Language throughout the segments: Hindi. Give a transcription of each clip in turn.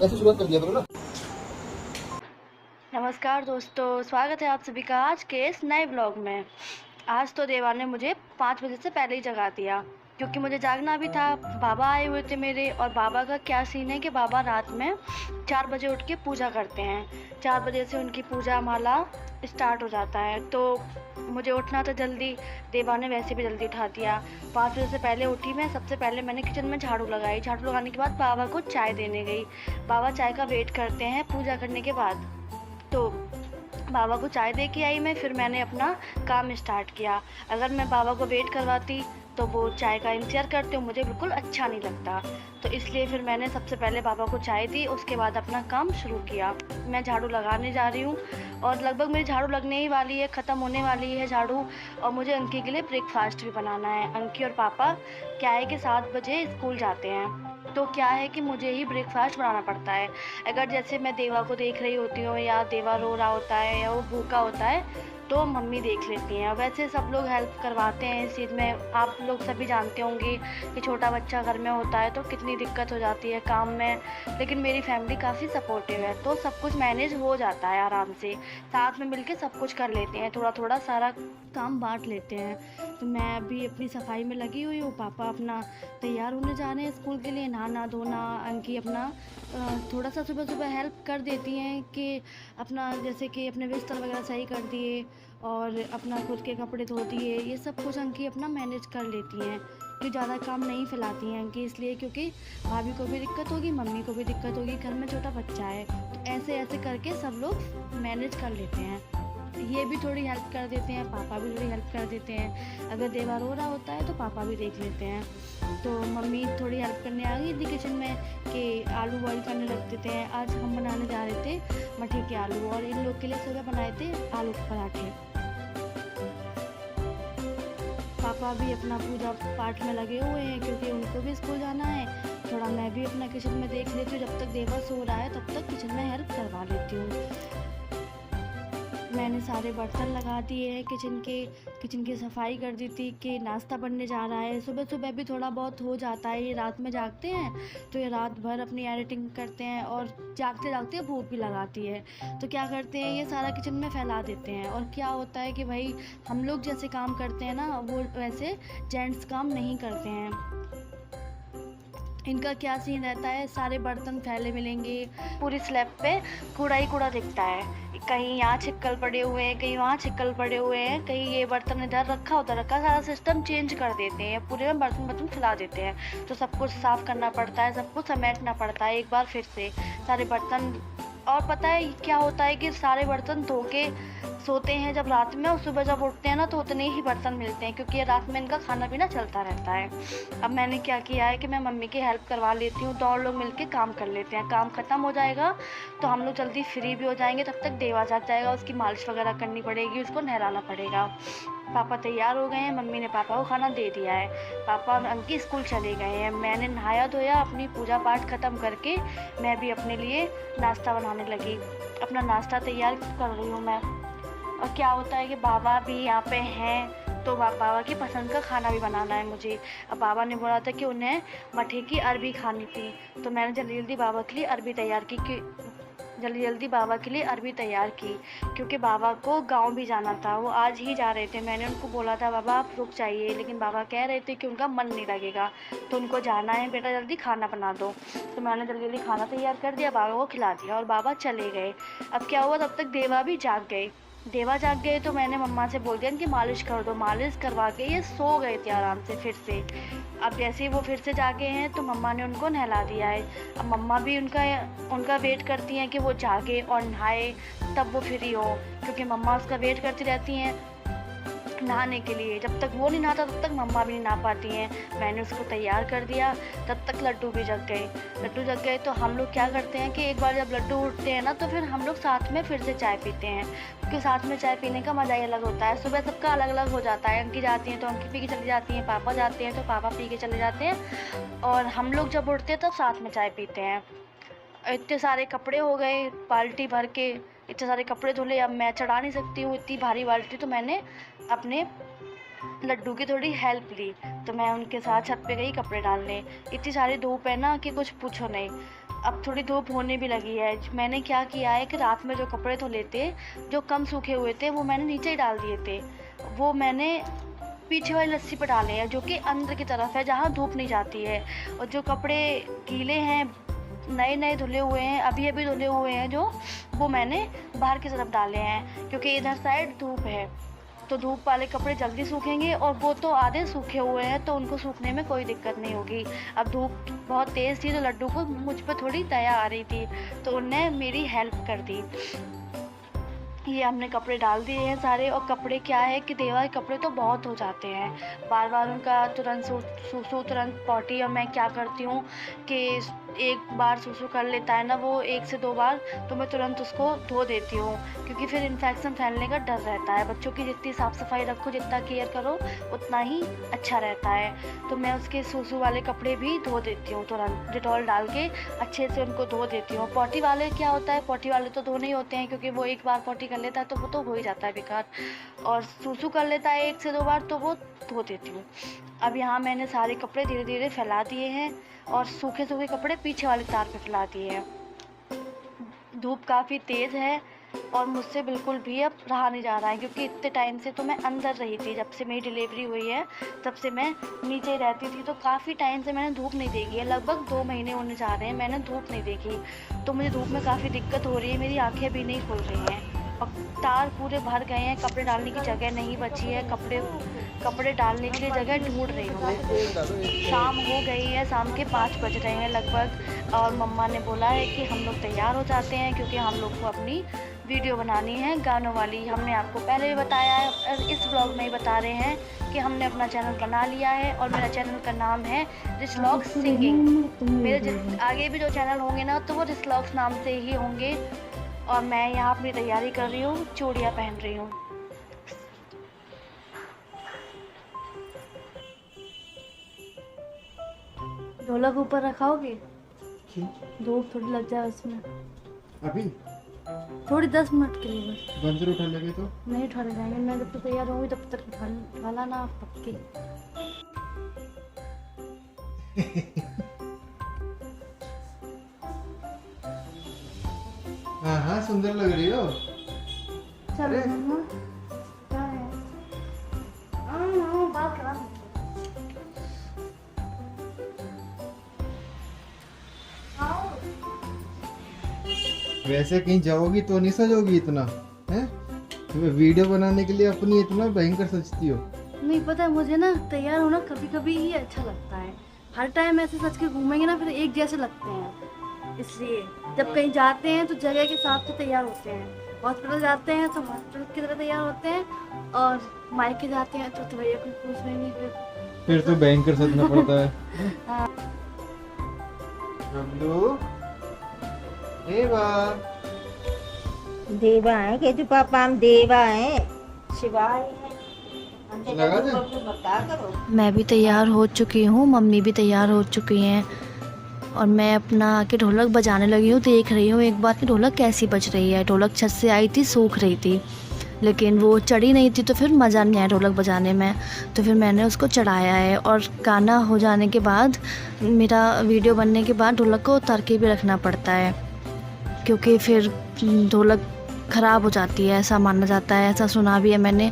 ऐसे शुरुआत कर दिया करो ना। नमस्कार दोस्तों, स्वागत है आप सभी का आज के इस नए ब्लॉग में। आज तो देवा ने मुझे 5 बजे से पहले ही जगा दिया क्योंकि मुझे जागना भी था। बाबा आए हुए थे मेरे, और बाबा का क्या सीन है कि बाबा रात में 4 बजे उठ के पूजा करते हैं। 4 बजे से उनकी पूजा माला स्टार्ट हो जाता है, तो मुझे उठना था जल्दी। देवा ने वैसे भी जल्दी उठा दिया। 5 बजे से पहले उठी मैं। सबसे पहले मैंने किचन में झाड़ू लगाई। झाड़ू लगाने के बाद बाबा को चाय देने गई। बाबा चाय का वेट करते हैं पूजा करने के बाद, तो बाबा को चाय दे के आई मैं। फिर मैंने अपना काम स्टार्ट किया। अगर मैं बाबा को वेट करवाती तो वो चाय का इंतज़ार करते हो, मुझे बिल्कुल अच्छा नहीं लगता। तो इसलिए फिर मैंने सबसे पहले बाबा को चाय दी, उसके बाद अपना काम शुरू किया। मैं झाड़ू लगाने जा रही हूँ और लगभग मेरी झाड़ू लगने ही वाली है, ख़त्म होने वाली है झाड़ू। और मुझे अंकी के लिए ब्रेकफास्ट भी बनाना है। अंकी और पापा क्या है कि 7 बजे स्कूल जाते हैं, तो क्या है कि मुझे ही ब्रेकफास्ट बनाना पड़ता है। अगर जैसे मैं देवा को देख रही होती हूँ या देवा रो रहा होता है या वो भूखा होता है तो मम्मी देख लेती हैं। वैसे सब लोग हेल्प करवाते हैं इस चीज़ में। आप लोग सभी जानते होंगे कि छोटा बच्चा घर में होता है तो कितनी दिक्कत हो जाती है काम में। लेकिन मेरी फैमिली काफ़ी सपोर्टिव है, तो सब कुछ मैनेज हो जाता है आराम से। साथ में मिलके सब कुछ कर लेते हैं, थोड़ा थोड़ा सारा काम बांट लेते हैं। तो मैं अभी अपनी सफाई में लगी हुई हूँ। पापा अपना तैयार होने जा रहे हैं स्कूल के लिए, नहाना धोना। अंकी अपना थोड़ा सा सुबह सुबह हेल्प कर देती हैं कि अपना जैसे कि अपने बिस्तर वगैरह सही कर दिए और अपना खुद के कपड़े धो दिए। ये सब कुछ अंकी अपना मैनेज कर लेती हैं कि ज़्यादा काम नहीं फैलाती हैं अंकी, इसलिए क्योंकि भाभी को भी दिक्कत होगी, मम्मी को भी दिक्कत होगी, घर में छोटा बच्चा है। तो ऐसे ऐसे करके सब लोग मैनेज कर लेते हैं। ये भी थोड़ी हेल्प कर देते हैं, पापा भी थोड़ी हेल्प कर देते हैं। अगर देवा रो रहा होता है तो पापा भी देख लेते हैं। तो मम्मी थोड़ी हेल्प करने आ गई थी किचन में कि आलू बॉईल करने लग देते हैं। आज हम बनाने जा रहे थे मठे के आलू, और इन लोग के लिए सुबह बनाए थे आलू के पराठे। पापा भी अपना पूजा पाठ में लगे हुए हैं क्योंकि उनको भी स्कूल जाना है। थोड़ा मैं भी अपना किचन में देख लेती हूँ, जब तक देवा सो रहा है तब तक किचन में हेल्प करवा लेती हूँ। मैंने सारे बर्तन लगा दिए हैं किचन की सफाई कर दी थी कि नाश्ता बनने जा रहा है। सुबह सुबह भी थोड़ा बहुत हो जाता है, ये रात में जागते हैं तो ये रात भर अपनी एडिटिंग करते हैं और जागते जागते भूख भी लगाती है। तो क्या करते हैं, ये सारा किचन में फैला देते हैं। और क्या होता है कि भाई हम लोग जैसे काम करते हैं ना, वो वैसे जेंट्स काम नहीं करते हैं। इनका क्या सीन रहता है, सारे बर्तन फैले मिलेंगे, पूरी स्लैब पे कूड़ा ही कूड़ा दिखता है। कहीं यहाँ छिक्कल पड़े हुए हैं, कहीं वहाँ छिक्कल पड़े हुए हैं, कहीं ये बर्तन इधर रखा उधर रखा। सारा सिस्टम चेंज कर देते हैं, पूरे में बर्तन बर्तन फैला देते हैं। तो सब कुछ साफ़ करना पड़ता है, सब कुछ समेटना पड़ता है एक बार फिर से सारे बर्तन। और पता है क्या होता है कि सारे बर्तन धो के सोते हैं जब रात में, और सुबह जब उठते हैं ना तो उतने ही बर्तन मिलते हैं क्योंकि ये रात में इनका खाना पीना चलता रहता है। अब मैंने क्या किया है कि मैं मम्मी की हेल्प करवा लेती हूँ, तो और लोग मिलके काम कर लेते हैं। काम ख़त्म हो जाएगा तो हम लोग जल्दी फ्री भी हो जाएंगे। तब तक देवा जाग जाएगा, उसकी मालिश वगैरह करनी पड़ेगी, उसको नहलाना पड़ेगा। पापा तैयार हो गए हैं, मम्मी ने पापा को खाना दे दिया है। पापा अंकी स्कूल चले गए हैं। मैंने नहाया धोया, अपनी पूजा पाठ ख़त्म करके मैं भी अपने लिए नाश्ता बनाने लगी। अपना नाश्ता तैयार कर रही हूँ मैं। और क्या होता है कि बाबा भी यहाँ पे हैं तो बाबा की पसंद का खाना भी बनाना है मुझे। अब बाबा ने बोला था कि उन्हें मठे की अरबी खानी थी, तो मैंने जल्दी जल्दी बाबा के लिए अरबी तैयार की कि जल्दी जल्दी बाबा के लिए अरबी तैयार की क्योंकि बाबा को गांव भी जाना था। वो आज ही जा रहे थे। मैंने उनको बोला था बाबा आप रुक जाइए, लेकिन बाबा कह रहे थे कि उनका मन नहीं लगेगा, तो उनको जाना है, बेटा जल्दी खाना बना दो। तो मैंने जल्दी जल्दी खाना तैयार कर दिया, बाबा को खिला दिया और बाबा चले गए। अब क्या हुआ, तब तक देवा भी जाग गए। देवा जाग गए तो मैंने मम्मा से बोल दिया कि मालिश कर दो। मालिश करवा के ये सो गए थे आराम से फिर से। अब जैसे ही वो फिर से जागे हैं तो मम्मा ने उनको नहला दिया है। अब मम्मा भी उनका वेट करती हैं कि वो जागे और नहाए तब वो फ्री हो, क्योंकि मम्मा उसका वेट करती रहती हैं नहाने के लिए। जब तक वो नहीं नहाता तब तक मम्मा भी नहीं नहा पाती हैं। मैंने उसको तैयार कर दिया, तब तक लड्डू भी जग गए। लड्डू जग गए तो हम लोग क्या करते हैं कि एक बार जब लड्डू उठते हैं ना तो फिर हम लोग साथ में फिर से चाय पीते हैं, क्योंकि साथ में चाय पीने का मज़ा ही अलग होता है। सुबह सबका अलग अलग हो जाता है। अंकी जाती हैं तो अंकी पी के चली जाती हैं, पापा जाते हैं तो पापा पी के चले जाते हैं, और हम लोग जब उठते हैं तब साथ में चाय पीते हैं। इतने सारे कपड़े हो गए बाल्टी भर के, इतने सारे कपड़े धुले। अब मैं चढ़ा नहीं सकती हूँ इतनी भारी बाल्टी, तो मैंने अपने लड्डू की थोड़ी हेल्प ली, तो मैं उनके साथ छत पे गई कपड़े डालने। इतनी सारी धूप है ना कि कुछ पूछो नहीं। अब थोड़ी धूप होने भी लगी है। मैंने क्या किया है कि रात में जो कपड़े धो लेते, जो कम सूखे हुए थे, वो मैंने नीचे ही डाल दिए थे। वो मैंने पीछे वाली लस्सी पर डाले हैं, जो कि अंदर की तरफ है, जहाँ धूप नहीं जाती है। और जो कपड़े गीले हैं, नए नए धुले हुए हैं, अभी अभी धुले हुए हैं जो, वो मैंने बाहर की तरफ डाले हैं, क्योंकि इधर साइड धूप है। तो धूप वाले कपड़े जल्दी सूखेंगे, और वो तो आधे सूखे हुए हैं, तो उनको सूखने में कोई दिक्कत नहीं होगी। अब धूप बहुत तेज़ थी, तो लड्डू को मुझ पर थोड़ी दया आ रही थी, तो उनने मेरी हेल्प कर दी। ये हमने कपड़े डाल दिए हैं सारे। और कपड़े क्या है कि देवा के कपड़े तो बहुत हो जाते हैं, बार बार उनका तुरंत सूसू तुरंत पॉटी। और मैं क्या करती हूँ कि एक बार सूसू कर लेता है ना वो 1 से 2 बार, तो मैं तुरंत उसको धो देती हूँ, क्योंकि फिर इन्फेक्शन फैलने का डर रहता है। बच्चों की जितनी साफ़ सफाई रखो, जितना केयर करो, उतना ही अच्छा रहता है। तो मैं उसके सूसू वाले कपड़े भी धो देती हूँ, तुरंत डिटॉल डाल के अच्छे से उनको धो देती हूँ। पॉटी वाले क्या होता है, पॉटी वाले तो धोने ही होते हैं, क्योंकि वो एक बार पॉटी कर लेता है तो वो तो हो ही जाता है बेकार, और सूसू कर लेता है 1 से 2 बार, तो वो धो देती हूँ। अब यहाँ मैंने सारे कपड़े धीरे धीरे फैला दिए हैं, और सूखे सूखे कपड़े पीछे वाली तार पे फैला दिए हैं। धूप काफ़ी तेज़ है, और मुझसे बिल्कुल भी अब रहा नहीं जा रहा है, क्योंकि इतने टाइम से तो मैं अंदर रही थी। जब से मेरी डिलीवरी हुई है तब से मैं नीचे रहती थी, तो काफ़ी टाइम से मैंने धूप नहीं देखी है। लगभग 2 महीने होने जा रहे हैं मैंने धूप नहीं देखी, तो मुझे धूप में काफ़ी दिक्कत हो रही है, मेरी आँखें भी नहीं खुल रही हैं, और तार पूरे भर गए हैं। कपड़े डालने की जगह नहीं बची है, कपड़े डालने के लिए जगह ढूंढ रही हूँ मैं। शाम हो गई है, शाम के 5 बज रहे हैं लगभग, और मम्मा ने बोला है कि हम लोग तैयार हो जाते हैं, क्योंकि हम लोग को अपनी वीडियो बनानी है गानों वाली। हमने आपको पहले भी बताया है, और इस ब्लॉग में ही बता रहे हैं कि हमने अपना चैनल बना लिया है, और मेरा चैनल का नाम है रिशलॉग्स सिंगिंग। मेरे आगे भी जो चैनल होंगे ना, तो वो रिशलॉग्स नाम से ही होंगे। और मैं यहाँ अपनी तैयारी कर रही हूँ, चूड़ियाँ पहन रही हूँ। ढोलक ऊपर रखाओगे? धूप थोड़ी लग जाए उसमें। अभी थोड़ी 10 मिनट के लिए बस। बंदर उठा लगे तो नहीं उठाने जाएंगे, मैं जब तक तैयार होंगी तब तक उठा लाना पक्के। हाँ हाँ, सुंदर लग रही हो। चलो मम्मा, क्या है? बात करा। वैसे कहीं जाओगी तो नहीं सजोगी इतना, हैं? तुम्हें वीडियो बनाने के लिए अपनी इतना भयंकर सजती हो। नहीं पता है, मुझे ना तैयार होना कभी कभी ही अच्छा लगता है। हर टाइम ऐसे सच के घूमेंगे ना, फिर एक जैसे लगते हैं। इसलिए जब कहीं जाते हैं तो जगह के हिसाब से तैयार होते हैं। हॉस्पिटल जाते हैं तो हॉस्पिटल की तरह तैयार होते हैं, और मायके जाते हैं तो भैया कुछ पूछ रहे नहीं, फिर तो भयंकर सजना पड़ता है। हाँ। देवा है कि तू पापा हम देवा है शिवाय बता करो। मैं भी तैयार हो चुकी हूँ, मम्मी भी तैयार हो चुकी हैं, और मैं अपना आके ढोलक बजाने लगी हूँ। देख रही हूँ एक बार कि ढोलक कैसी बज रही है। ढोलक छत से आई थी, सूख रही थी, लेकिन वो चढ़ी नहीं थी, तो फिर मज़ा नहीं आया ढोलक बजाने में। तो फिर मैंने उसको चढ़ाया है, और गाना हो जाने के बाद, मेरा वीडियो बनने के बाद ढोलक को उतार के भी रखना पड़ता है, क्योंकि फिर ढोलक ख़राब हो जाती है, ऐसा माना जाता है, ऐसा सुना भी है मैंने,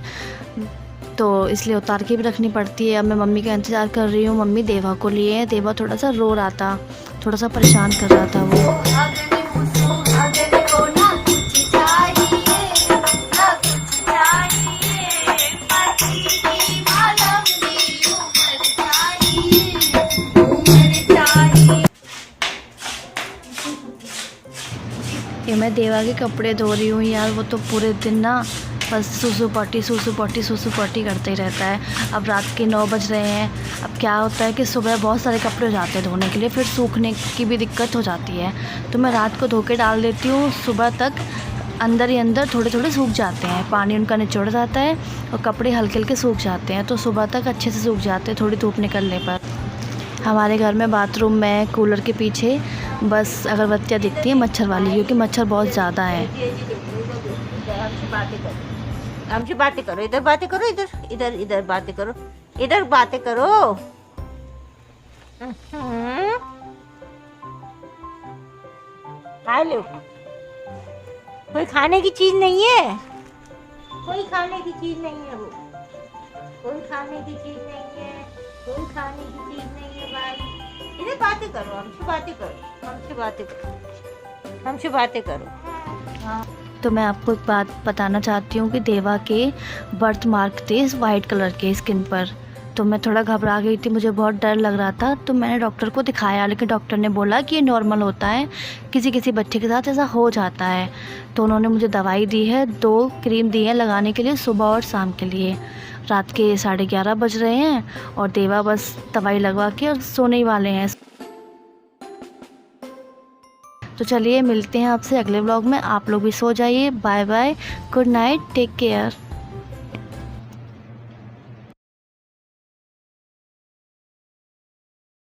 तो इसलिए उतार के भी रखनी पड़ती है। अब मैं मम्मी का इंतज़ार कर रही हूँ। मम्मी देवा को लिए, देवा थोड़ा सा रो रहा था, थोड़ा सा परेशान कर रहा था वो। ये मैं देवा के कपड़े धो रही हूँ यार, वो तो पूरे दिन ना बस सूसू पॉटी करते ही रहता है। अब रात के 9 बज रहे हैं। अब क्या होता है कि सुबह बहुत सारे कपड़े हो जाते हैं धोने के लिए, फिर सूखने की भी दिक्कत हो जाती है, तो मैं रात को धो के डाल देती हूँ। सुबह तक अंदर ही अंदर थोड़े थोड़े सूख जाते हैं, पानी उनका निचोड़ जाता है, और कपड़े हल्के हल्के सूख जाते हैं, तो सुबह तक अच्छे से सूख जाते हैं थोड़ी धूप निकलने पर। हमारे घर में बाथरूम में कूलर के पीछे बस अगरबत्तियाँ दिखती हैं मच्छर वाली, क्योंकि मच्छर बहुत ज़्यादा है। हमसे बातें करो, इधर बातें करो, इधर बातें करो, इधर बातें करो। खा लो। कोई खाने की चीज नहीं है, कोई खाने की चीज नहीं है वो, कोई खाने की चीज नहीं है, कोई खाने की चीज नहीं है भाई। इधर बातें करो, हमसे बातें करो, हमसे बातें करो, हमसे बातें करो। हाँ तो मैं आपको एक बात बताना चाहती हूँ कि देवा के बर्थ मार्क थे इस वाइट कलर के स्किन पर। तो मैं थोड़ा घबरा गई थी, मुझे बहुत डर लग रहा था, तो मैंने डॉक्टर को दिखाया, लेकिन डॉक्टर ने बोला कि ये नॉर्मल होता है, किसी किसी बच्चे के साथ ऐसा हो जाता है। तो उन्होंने मुझे दवाई दी है, 2 क्रीम दी है लगाने के लिए, सुबह और शाम के लिए। रात के 11:30 बज रहे हैं और देवा बस दवाई लगवा के और सोने ही वाले हैं। तो चलिए मिलते हैं आपसे अगले व्लॉग में। आप लोग भी सो जाइए। Bye bye, good night, take care.